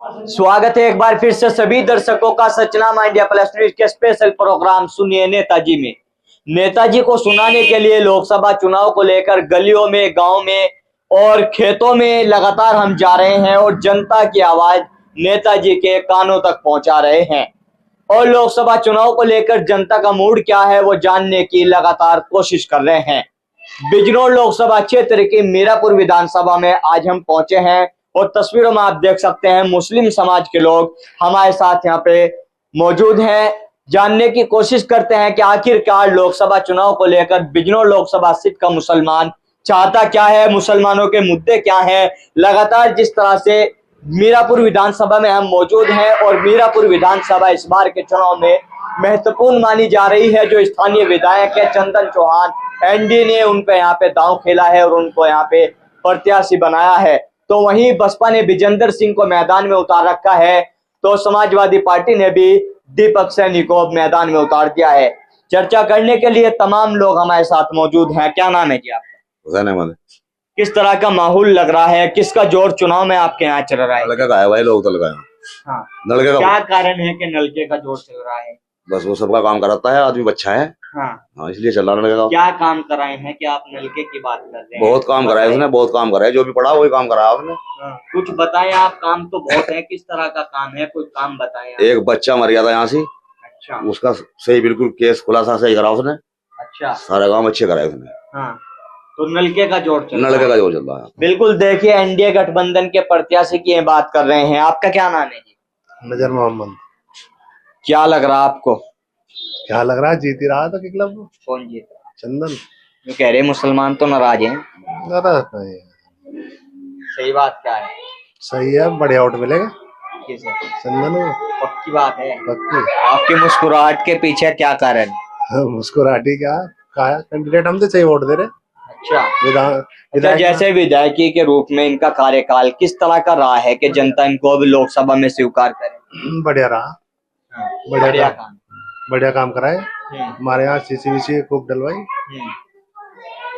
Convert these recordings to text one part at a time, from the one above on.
स्वागत है एक बार फिर से सभी दर्शकों का सचनामा इंडिया प्लस न्यूज के स्पेशल प्रोग्राम सुनिए नेताजी में। नेताजी को सुनाने के लिए लोकसभा चुनाव को लेकर गलियों में, गांव में और खेतों में लगातार हम जा रहे हैं और जनता की आवाज नेताजी के कानों तक पहुंचा रहे हैं। और लोकसभा चुनाव को लेकर जनता का मूड क्या है वो जानने की लगातार कोशिश कर रहे हैं। बिजनौर लोकसभा क्षेत्र की मीरापुर विधानसभा में आज हम पहुंचे हैं और तस्वीरों में आप देख सकते हैं मुस्लिम समाज के लोग हमारे साथ यहाँ पे मौजूद हैं। जानने की कोशिश करते हैं कि आखिरकार लोकसभा चुनाव को लेकर बिजनौर लोकसभा सीट का मुसलमान चाहता क्या है, मुसलमानों के मुद्दे क्या हैं। लगातार जिस तरह से मीरापुर विधानसभा में हम मौजूद हैं और मीरापुर विधानसभा इस बार के चुनाव में महत्वपूर्ण मानी जा रही है। जो स्थानीय विधायक है चंदन चौहान, एनडी ने उन पे यहाँ पे दांव खेला है और उनको यहाँ पे प्रत्याशी बनाया है। तो वहीं बसपा ने विजेंद्र सिंह को मैदान में उतार रखा है, तो समाजवादी पार्टी ने भी दीपक सैनी को मैदान में उतार दिया है। चर्चा करने के लिए तमाम लोग हमारे साथ मौजूद हैं। क्या नाम है जी आपका? किस तरह का माहौल लग रहा है, किसका जोर चुनाव में आपके यहाँ चल रहा है? नलके का है भाई, लोग तो लगाए। हाँ, नलके का क्या कारण है कि नलके का जोर चल रहा है? बस वो सबका काम कराता है, आदमी बच्चा है। हाँ, इसलिए चल रहा नलके का। क्या काम कराए हैं कि आप नलके की बात कर रहे हैं? बहुत काम कराया उसने, बहुत काम कराया, जो भी पढ़ा वही काम कराया उसने। कुछ बताएं आप, काम तो बहुत है, किस तरह का काम है, कुछ काम बताएं आप। एक बच्चा मर गया था यहाँ से। अच्छा। उसका सही बिल्कुल केस खुलासा सही करा उसने। अच्छा। सारा काम अच्छे कराया उसने। हाँ, तो नलके का जोर चल रहा है। नलके का जोर चल रहा है। बिल्कुल, देखिए एनडीए गठबंधन के प्रत्याशी की बात कर रहे हैं। आपका क्या नाम है जी? नजर मोहम्मद। क्या लग रहा आपको? क्या लग रहा है, जीत ही रहा था कि क्लब। कौन जीत रहा? चंदन। जो कह रहे मुसलमान तो नाराज हैं। नाराज नहीं है। सही बात क्या है? सही है, बढ़िया वोट मिलेगा। किसे? चंदन को। पक्की बात है। पक्की। आपकी मुस्कुराहट के पीछे क्या कारण? मुस्कुराहटी क्या कहा, कैंडिडेट हम तो सही वोट दे रहे। अच्छा, जैसे विधायकी के रूप में इनका कार्यकाल किस तरह का रहा है कि जनता इनको अब लोकसभा में स्वीकार करे? बढ़िया रहा। बढ़िया काम कराए। हमारे यहाँ सीसी खूब डलवाई।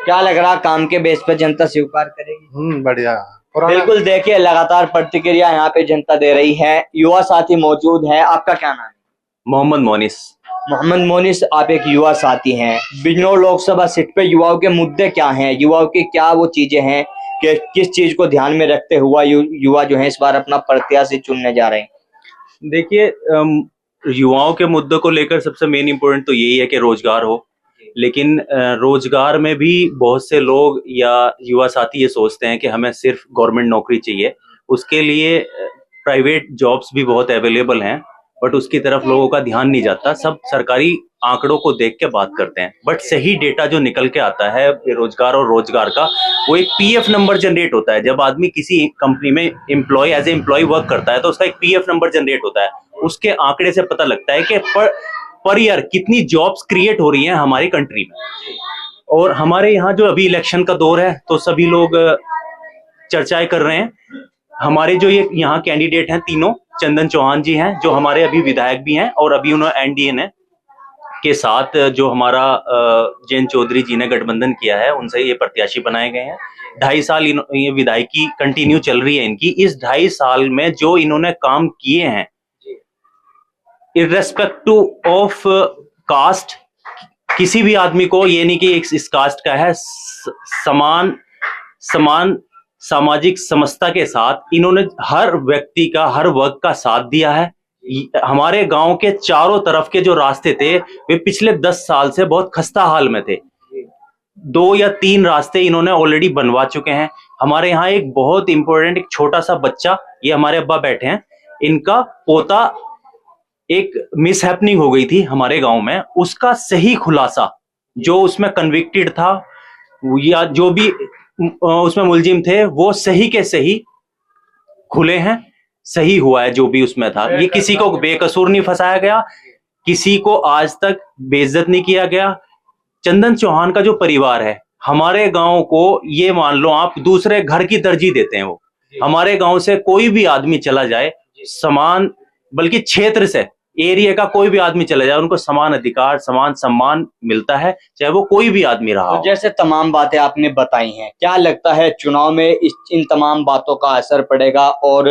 क्या लग रहा काम के बेस पे जनता स्वीकार करेगी? बढ़िया। बिल्कुल, देखिए लगातार प्रतिक्रिया यहाँ पे जनता दे रही है। युवा साथी मौजूद है। आपका क्या नाम है? मोहम्मद मोनिस। मोहम्मद मोनिस, आप एक युवा साथी हैं। बिजनौर लोकसभा सीट पे युवाओं के मुद्दे क्या हैं, युवाओं की क्या वो चीजें हैं कि किस चीज को ध्यान में रखते हुआ युवा जो है इस बार अपना प्रत्याशी चुनने जा रहे हैं? देखिए, युवाओं के मुद्दों को लेकर सबसे मेन इम्पोर्टेंट तो यही है कि रोजगार हो। लेकिन रोजगार में भी बहुत से लोग या युवा साथी ये सोचते हैं कि हमें सिर्फ गवर्नमेंट नौकरी चाहिए। उसके लिए प्राइवेट जॉब्स भी बहुत अवेलेबल हैं, बट उसकी तरफ लोगों का ध्यान नहीं जाता। सब सरकारी आंकड़ों को देख के बात करते हैं, बट सही डेटा जो निकल के आता है बेरोजगार और रोजगार का, वो एक पीएफ नंबर जनरेट होता है। जब आदमी किसी कंपनी में एज ए एम्प्लॉय वर्क करता है तो उसका एक पीएफ नंबर जनरेट होता है। उसके आंकड़े से पता लगता है कि पर ईयर कितनी जॉब्स क्रिएट हो रही हैं हमारी कंट्री में। और हमारे यहाँ जो अभी इलेक्शन का दौर है तो सभी लोग चर्चाएं कर रहे हैं। हमारे जो ये यहाँ कैंडिडेट हैं तीनों, चंदन चौहान जी हैं जो हमारे अभी विधायक भी हैं, और अभी उन्होंने एनडीए ने के साथ जो हमारा जयंत चौधरी जी ने गठबंधन किया है उनसे ये प्रत्याशी बनाए गए हैं। 2.5 साल ये विधायकी कंटिन्यू चल रही है इनकी। इस 2.5 साल में जो इन्होंने काम किए हैं, इर्रेस्पेक्टिव ऑफ कास्ट, किसी भी आदमी को ये नहीं कि इस कास्ट का है, समान सामाजिक समस्या के साथ इन्होंने हर व्यक्ति का, हर वर्ग का साथ दिया है। हमारे गांव के चारों तरफ के जो रास्ते थे वे पिछले 10 साल से बहुत खस्ता हाल में थे। 2 या 3 रास्ते इन्होंने ऑलरेडी बनवा चुके हैं। हमारे यहाँ एक बहुत इंपॉर्टेंट, एक छोटा सा बच्चा, ये हमारे अब्बा बैठे हैं, इनका पोता, एक मिसहैपनिंग हो गई थी हमारे गांव में, उसका सही खुलासा, जो उसमें कन्विक्टेड था या जो भी उसमें मुलजिम थे, वो सही के सही खुले हैं। सही हुआ है जो भी उसमें था। ये किसी को बेकसूर नहीं फंसाया गया, किसी को आज तक बेइज्जत नहीं किया गया। चंदन चौहान का जो परिवार है, हमारे गांव को ये मान लो आप दूसरे घर की तरजीह देते हैं। वो हमारे गांव से कोई भी आदमी चला जाए, समान, बल्कि क्षेत्र से, एरिया का कोई भी आदमी चला जाए, उनको समान अधिकार, समान सम्मान मिलता है, चाहे वो कोई भी आदमी रहा हो। तो जैसे तमाम बातें आपने बताई हैं, क्या लगता है चुनाव में इन तमाम बातों का असर पड़ेगा और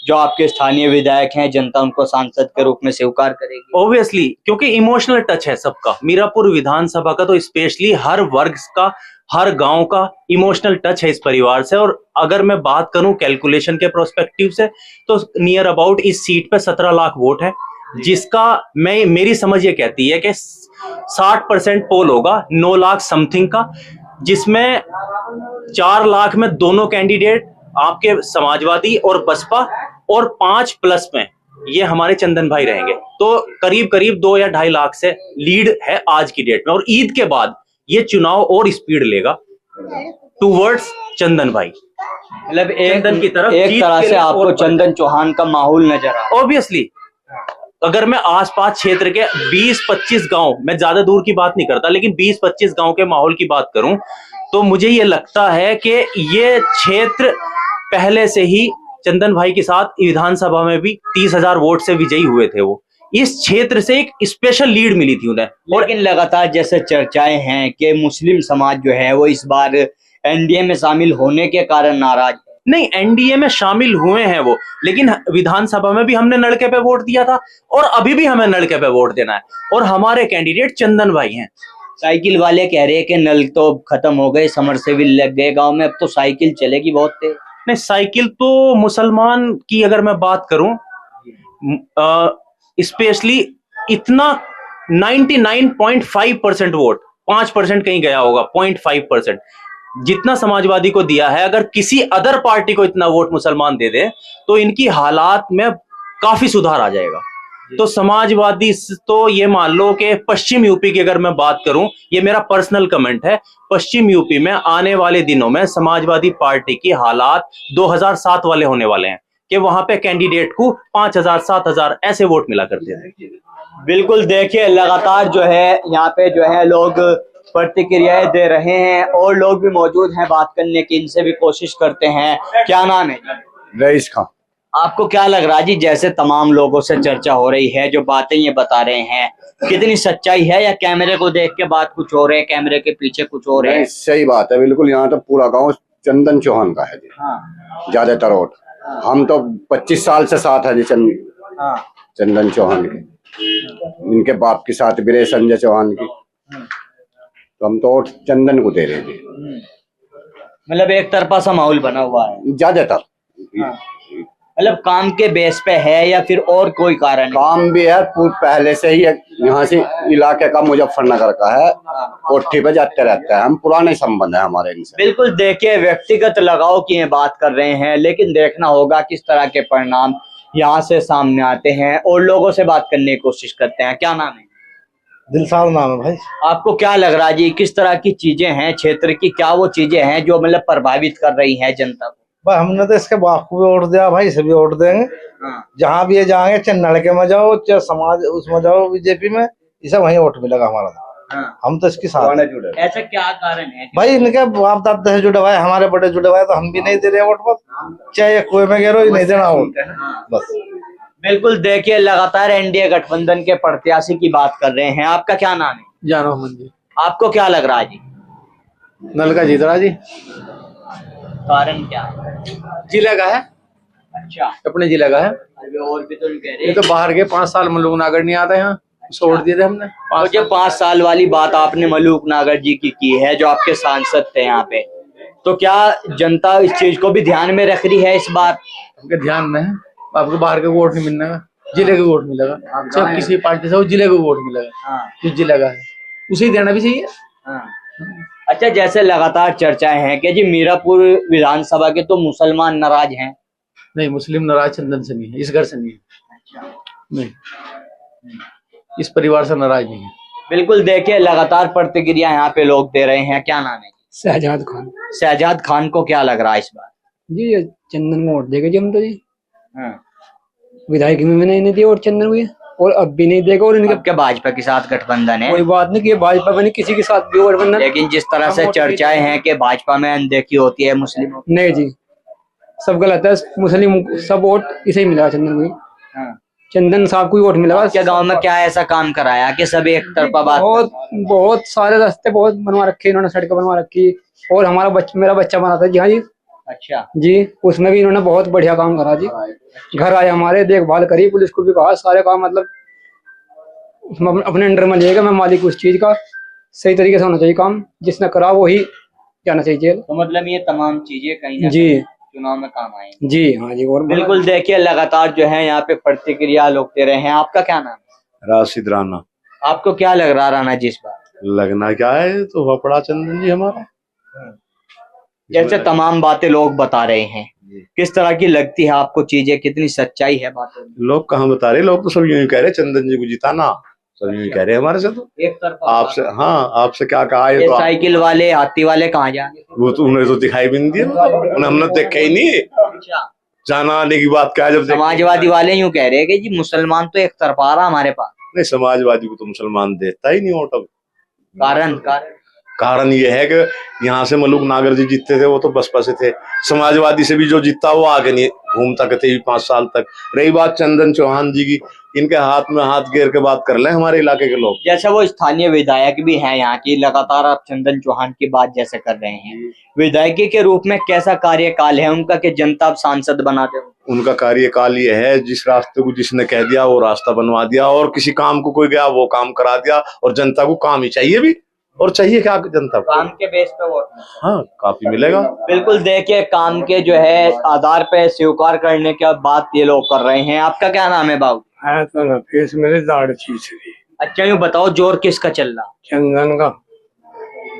जो आपके स्थानीय विधायक हैं, जनता उनको सांसद के रूप में स्वीकार करेगी? ऑब्वियसली, क्योंकि इमोशनल टच है सबका। मीरापुर विधानसभा का तो स्पेशली हर वर्ग का, हर गांव का इमोशनल टच है इस परिवार से। और अगर मैं बात करूं कैलकुलेशन के प्रोस्पेक्टिव से, तो नियर अबाउट इस सीट पे 17 लाख वोट है, जिसका मेरी समझ ये कहती है कि 60% पोल होगा 9 लाख समथिंग का, जिसमें 4 लाख में दोनों कैंडिडेट आपके समाजवादी और बसपा, और 5+ में ये हमारे चंदन भाई रहेंगे। तो करीब करीब 2 या 2.5 लाख से लीड है आज की डेट में। और ईद के बाद ये चुनाव और स्पीड लेगा टूवर्ड्स चंदन भाई। मतलब चंदन की तरफ एक जीत तरह के से लिए आपको और चंदन चौहान का माहौल नजर आ रहा है। ऑब्वियसली, अगर मैं आसपास क्षेत्र के 20-25 गांव, मैं ज्यादा दूर की बात नहीं करता, लेकिन 20-25 गांव के माहौल की बात करूं, तो मुझे ये लगता है कि ये क्षेत्र पहले से ही चंदन भाई के साथ विधानसभा में भी 30,000 वोट से विजयी हुए थे। वो इस क्षेत्र से एक स्पेशल लीड मिली थी उन्हें। लेकिन लगातार जैसे चर्चाएं हैं कि मुस्लिम समाज जो है वो इस बार एनडीए में शामिल होने के कारण नाराज है। नहीं, एनडीए में शामिल हुए हैं वो, लेकिन विधानसभा में भी हमने नलके पे वोट दिया था, और अभी भी हमें नलके पे वोट देना है, और हमारे कैंडिडेट चंदन भाई हैं। साइकिल वाले कह रहे हैं कि नल तो खत्म हो गए, समरसेबिल लग गए गांव में, अब तो साइकिल चलेगी बहुत तेज। नहीं, साइकिल तो मुसलमान की अगर मैं बात करूं, स्पेशली इतना 99.5% वोट, 5% कहीं गया होगा, 0.5% जितना समाजवादी को दिया है, अगर किसी अदर पार्टी को इतना वोट मुसलमान दे दे तो इनकी हालात में काफी सुधार आ जाएगा। तो समाजवादी तो ये मान लो कि पश्चिम यूपी की अगर मैं बात करूं, ये मेरा पर्सनल कमेंट है, पश्चिम यूपी में आने वाले दिनों में समाजवादी पार्टी की हालात 2007 वाले होने वाले हैं, कि वहां पे कैंडिडेट को 5,000 7,000 ऐसे वोट मिला करते थे। बिल्कुल, देखिए लगातार जो है यहाँ पे जो है लोग प्रतिक्रियाएं दे रहे हैं, और लोग भी मौजूद हैं बात करने की, इनसे भी कोशिश करते हैं। क्या नाम है? रईस खां। आपको क्या लग रहा है जी, जैसे तमाम लोगों से चर्चा हो रही है, जो बातें ये बता रहे हैं, कितनी सच्चाई है, या कैमरे को देख के बात कुछ हो रहे है, कैमरे के पीछे कुछ हो रहे हैं? सही बात है, बिल्कुल। यहाँ तो पूरा गांव चंदन चौहान का है जी। हाँ। ज्यादातर वोट हम तो 25 साल से साथ है जी चंदन चौहान के, इनके बाप के साथ भी रहे संजय चौहान की, तो हम तो वोट चंदन को दे रहे थे। मतलब एक तरफा सा माहौल बना हुआ है ज्यादातर। मतलब काम के बेस पे है या फिर और कोई कारण है? काम भी है, पहले से ही यहाँ से इलाके का मुजफ्फरनगर का है, कोठी पे जाते रहते हैं हम, पुराने संबंध है हमारे इनसे। बिल्कुल, देखिए व्यक्तिगत लगाव की ये बात कर रहे हैं, लेकिन देखना होगा किस तरह के परिणाम यहाँ से सामने आते हैं, और लोगों से बात करने की कोशिश करते हैं। क्या नाम है? दिलसाद नाम है भाई। आपको क्या लग रहा है जी, किस तरह की चीजें हैं क्षेत्र की, क्या वो चीजें हैं जो मतलब प्रभावित कर रही हैं जनता को? भाई हमने तो इसके बाप को भी वोट दिया भाई, इसे भी वोट देंगे। जहाँ भी ये जाएंगे, चाहे नलके में जाओ, चाहे समाज उसमें जाओ, बीजेपी में, इसे वहीं वोट मिलेगा हमारा। हम तो इसके साथ हैं। ऐसा क्या कारण है भाई इनके बाप दादा से जुड़े हुए, हमारे बड़े जुड़े हुए, तो हम भी नहीं दे रहे वोट, बस चाहे कुएं में गिरो, नहीं देना वोट बस। बिल्कुल, देखिए लगातार एनडीए गठबंधन के प्रत्याशी की बात कर रहे हैं। आपका क्या नाम है? जानो जी। आपको क्या लग रहा है जी? नलका जीत रहा जी। कारण क्या है? जिले का है, अच्छा, अपने जिले का है। अभी और भी तो नहीं कह ये रहे। तो बाहर के 5 साल में लोग नागर नहीं आता यहाँ, छोड़ दिए थे हमने। तो जो 5 साल वाली बात आपने मलूक नागर जी की है, जो आपके सांसद थे यहाँ पे, तो क्या जनता इस चीज को भी ध्यान में रख रही है इस बार? उनके ध्यान में है, आपको बाहर के वोट नहीं मिलने का, जिले के वोट मिलेगा। चाहे किसी पार्टी से हो, जिले को वोट मिलेगा। जो जिले का है उसे ही देना भी चाहिए। अच्छा, जैसे लगातार चर्चाएं हैं कि जी मीरापुर विधानसभा के तो मुसलमान नाराज हैं। नहीं, मुस्लिम नाराज चंदन से नहीं है, इस घर से नहीं है। नहीं, इस परिवार से नाराज नहीं है। बिल्कुल, देखिए लगातार प्रतिक्रिया यहाँ पे लोग दे रहे हैं। क्या नाम है? शहजाद खान। शहजाद खान को क्या लग रहा है इस बार? जी ये चंदन को वोट देगा जी, हम तो जी विधायक में मैंने नहीं दिया और चंदन को, और अब भी नहीं देगा। और इनके क्या भाजपा के साथ गठबंधन है? कोई बात नहीं कि भाजपा में नहीं, किसी के साथ भी गठबंधन। लेकिन जिस तरह से चर्चाएं हैं कि भाजपा में अनदेखी होती है मुस्लिमों की। नहीं जी, सब गलत है। मुस्लिम सब वोट इसे ही मिला, चंदन को। चंदन साहब को वोट मिला। क्या गांव में क्या ऐसा काम कराया कि सब एक तरफा बात? बहुत सारे रास्ते बहुत बनवा रखे इन्होंने, सड़कें बनवा रखी, और मेरा बच्चा बना था जी। हाँ जी, अच्छा जी, उसमें भी इन्होंने बहुत बढ़िया काम करा जी। घर आए हमारे, देखभाल करी, पुलिस को भी कहा, सारे काम मतलब उसमें अपने अंडर में लेगा। मैं मालिक उस चीज का, सही तरीके से होना चाहिए काम, जिसने करा वो ही जाना चाहिए जेल। तो मतलब ये तमाम चीजें कहीं ना जी कहीं चुनाव में काम आएंगी। जी हाँ जी। और बिल्कुल, देखिए लगातार जो है यहाँ पे प्रतिक्रिया लोग दे रहे हैं। आपका क्या नाम है? राशिद राना। आपको क्या लग रहा राणा जी इस बार? लगना क्या है, तो वपड़ा चंदन जी हमारा। जैसे तमाम बातें लोग बता रहे हैं, किस तरह की लगती है आपको चीजें, कितनी सच्चाई है बातों में? लोग कहाँ बता रहे, लोग तो सब यूं ही कह रहे चंदन जी को जिताना, सब यूं ही कह रहे हमारे से। तो एक तरफा आपसे, हाँ आपसे क्या कहा ये ये तो साइकिल वाले, हाथी वाले कहाँ जाएंगे? वो तो उन्हें तो दिखाई भी नहीं दिया, उन्हें हमने देखा ही नहीं। अच्छा, जाना आने की बात क्या है, जब समाजवादी वाले यूं कह रहे हैं कि जी मुसलमान तो एक तरफा आ रहा हमारे पास। नहीं, समाजवादी को तो मुसलमान देता ही नहीं वोट। अब कारण कारण ये है कि यहाँ से मलूक नागर जी जीतते थे, वो तो बसपा से थे। समाजवादी से भी जो जीता वो आगे नहीं घूमता थे 5 साल तक। रही बात चंदन चौहान जी की, इनके हाथ में हाथ घेर के बात कर ले हमारे इलाके के लोग। जैसे वो स्थानीय विधायक भी हैं यहाँ की, लगातार आप चंदन चौहान की बात जैसे कर रहे हैं, विधायकी के रूप में कैसा कार्यकाल है उनका कि जनता अब सांसद बना दे? उनका कार्यकाल ये है, जिस रास्ते को जिसने कह दिया वो रास्ता बनवा दिया, और किसी काम को कोई गया वो काम करा दिया, और जनता को काम ही चाहिए भी। और चाहिए क्या जनता को? काम के बेस पे वोट। हाँ, काफी मिलेगा। बिल्कुल, देखिए काम के जो है आधार पे स्वीकार करने की बात ये लोग कर रहे हैं। आपका क्या नाम है बाबू? है तो नफीस मेरे दाढ़ चीज थी। अच्छा, यूँ बताओ जोर किसका चल रहा? चंदन का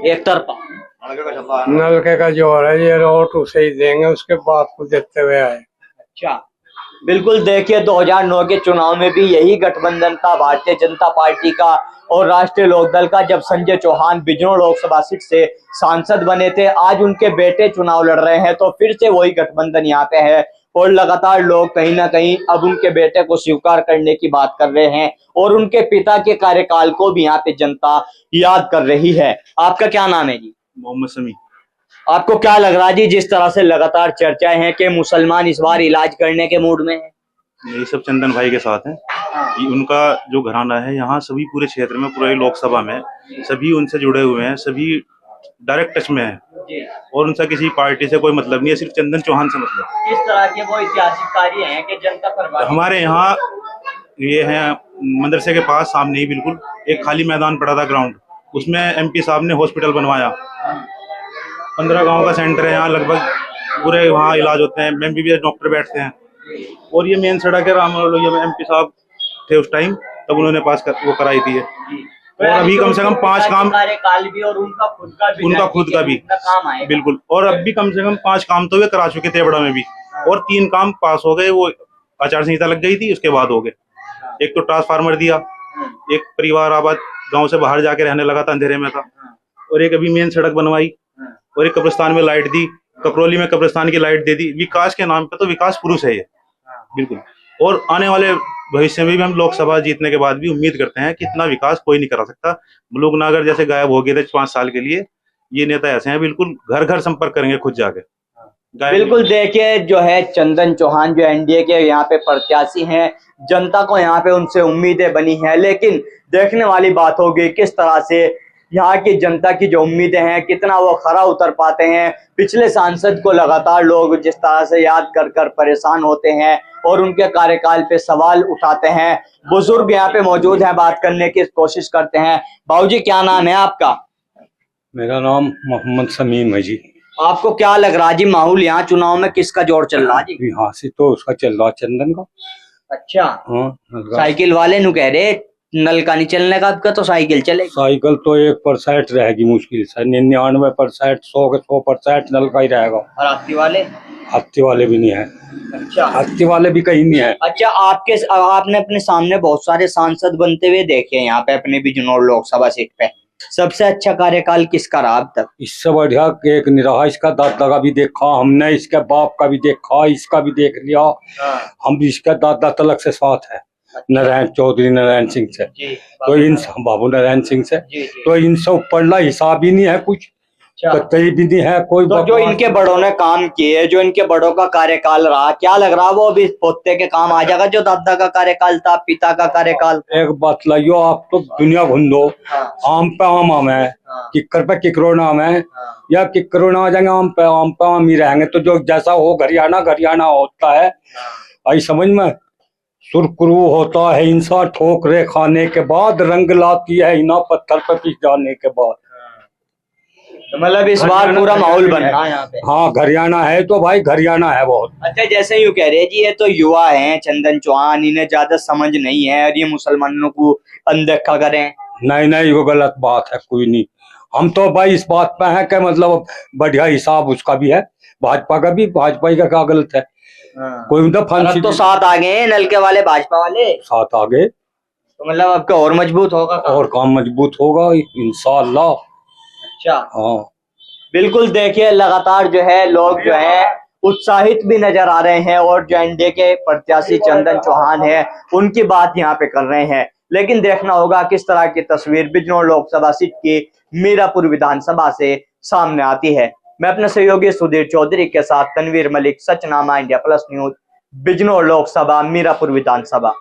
एक तरफा। नलके का जोर है, ये रोट उसे ही देंगे, उसके बाप को देते हुए आए। अच्छा, बिल्कुल, देखिए 2009 के चुनाव में भी यही गठबंधन था भारतीय जनता पार्टी का और राष्ट्रीय लोकदल का, जब संजय चौहान बिजनौर लोकसभा सीट से सांसद बने थे। आज उनके बेटे चुनाव लड़ रहे हैं, तो फिर से वही गठबंधन यहाँ पे है और लगातार लोग कहीं ना कहीं अब उनके बेटे को स्वीकार करने की बात कर रहे हैं और उनके पिता के कार्यकाल को भी यहाँ पे जनता याद कर रही है। आपका क्या नाम है जी? मोहम्मद समी। आपको क्या लग रहा है जी, जिस तरह से लगातार चर्चाएं हैं कि मुसलमान इस बार इलाज करने के मूड में है? यही सब चंदन भाई के साथ है। ये उनका जो घराना है यहाँ सभी पूरे क्षेत्र में, पूरे लोकसभा में सभी उनसे जुड़े हुए हैं, सभी डायरेक्ट टच में है और उनसे किसी पार्टी से कोई मतलब नहीं है, सिर्फ चंदन चौहान से मतलब है। किस तरह के वो ऐतिहासिक कार्य हैं कि जनता पर? हमारे यहाँ ये है मदरसे के पास सामने ही बिल्कुल एक खाली मैदान पड़ा था ग्राउंड, उसमें एमपी साहब ने हॉस्पिटल बनवाया। 15 गाँव का सेंटर है यहाँ, लगभग पूरे वहाँ इलाज होते हैं, MBBS डॉक्टर बैठते हैं। और ये मेन सड़क है रामलोहिया में, MP साहब थे उस टाइम, तब उन्होंने वो कराई थी। और अभी कम से कम 5 काम कार्यकाल भी और उनका खुद का भी काम आए बिल्कुल। और अब भी कम से कम 5 काम तो वे करा चुके थे बड़ा में भी, और 3 काम पास हो गए, वो आचार संहिता लग गई थी उसके बाद हो गए। एक तो ट्रांसफार्मर दिया, एक परिवार आबाद गांव से बाहर जाके रहने लगा था, अंधेरे में था, और एक अभी मेन सड़क बनवाई, और एक कब्रिस्तान में लाइट दी, ककरौली में कब्रिस्तान की लाइट दे दी। विकास के नाम पे तो विकास पुरुष है ये बिल्कुल। और आने वाले भविष्य में भी हम लोकसभा जीतने के बाद भी उम्मीद करते हैं कि इतना विकास कोई नहीं करा सकता। मलूक नागर जैसे गायब हो गए थे 5 साल के लिए, ये नेता ऐसे हैं बिल्कुल घर घर संपर्क करेंगे खुद जाके। बिल्कुल, देखिए जो है चंदन चौहान जो एनडीए के यहाँ पे प्रत्याशी हैं, जनता को यहाँ पे उनसे उम्मीदें बनी हैं, लेकिन देखने वाली बात होगी किस तरह से यहाँ की जनता की जो उम्मीदें हैं कितना वो खरा उतर पाते हैं। पिछले सांसद को लगातार लोग जिस तरह से याद कर कर परेशान होते हैं और उनके कार्यकाल पे सवाल उठाते हैं। बुजुर्ग यहाँ पे मौजूद हैं, बात करने की कोशिश करते हैं। बाबूजी क्या नाम है आपका? मेरा नाम मोहम्मद समीम है जी। आपको क्या लग रहा है जी, माहौल यहाँ चुनाव में किसका जोर चल रहा है जी? यहाँ से तो उसका चल रहा चंदन का। अच्छा, हाँ, साइकिल वाले नु कह रहे नल का नहीं चलने का, आपका तो साइकिल चलेगी। साइकिल तो 1% रहेगी मुश्किल से, 99%, 100 के 100% नल का ही रहेगा। और हाथी वाले भी नहीं है। अच्छा, हाथी वाले भी कहीं नहीं है। अच्छा, आपने अपने सामने बहुत सारे सांसद बनते हुए देखे हैं यहाँ पे अपने बिजनौर लोकसभा सीट पे, सबसे अच्छा कार्यकाल किसका रहा अब तक? इससे बढ़िया एक निराहा, इसका दादा का भी देखा हमने, इसके बाप का भी देखा, इसका भी देख लिया। हम इसका दादा तलक से साथ है, नारायण चौधरी नारायण सिंह से, तो इन बाबू नारायण सिंह से, तो इनसे ऊपर हिसाब ही नहीं है कुछ। कतई भी नहीं है कोई तो जो बकवास इनके बड़ों ने काम किए, जो इनके बड़ों का कार्यकाल रहा, क्या लग रहा वो अभी पोते के काम आ जाएगा जो दादा का कार्यकाल था, पिता का कार्यकाल? एक बात लाइयो, आप तो दुनिया घूमो, आम पे आम है, किक्कर पे किकरो नाम है, या किक्करो ना आ जाएंगे आम पे आम ही रहेंगे। तो जो जैसा हो घरियाना होता है, आई समझ में, सुरकुरू होता है इंसान ठोकरे खाने के बाद, रंग लाती है इना पत्थर पे पिस जाने के बाद। तो मतलब इस बार पूरा माहौल बन रहा है यहाँ पे। हाँ घरियाना है तो भाई घरियाना है बहुत। अच्छा, जैसे यूँ कह रहे जी ये तो युवा हैं चंदन चौहान, इन्हें ज्यादा समझ नहीं है और ये मुसलमानों को अनदेखा करें। नहीं वो गलत बात है, कोई नहीं। हम तो भाई इस बात पे है कि मतलब बढ़िया हिसाब उसका भी है, भाजपा का भी, भाजपा का क्या गलत है। कोई मतलब अब तो साथ आ गए हैं नलके वाले भाजपा वाले, साथ आ गए तो मतलब अब क्या और मजबूत होगा और काम मजबूत होगा इंशाअल्लाह। अच्छा, हाँ बिल्कुल। देखिए लगातार जो है लोग जो है उत्साहित भी नजर आ रहे हैं और जो एनडीए के प्रत्याशी चंदन चौहान है उनकी बात यहाँ पे कर रहे हैं। लेकिन देखना होगा किस तरह की तस्वीर बिजनौर लोकसभा सीट की मीरापुर विधानसभा से सामने आती है। मैं अपने सहयोगी सुधीर चौधरी के साथ तनवीर मलिक, सचनामा India plus news, Bijnor Lok Sabha Mirapur विधानसभा।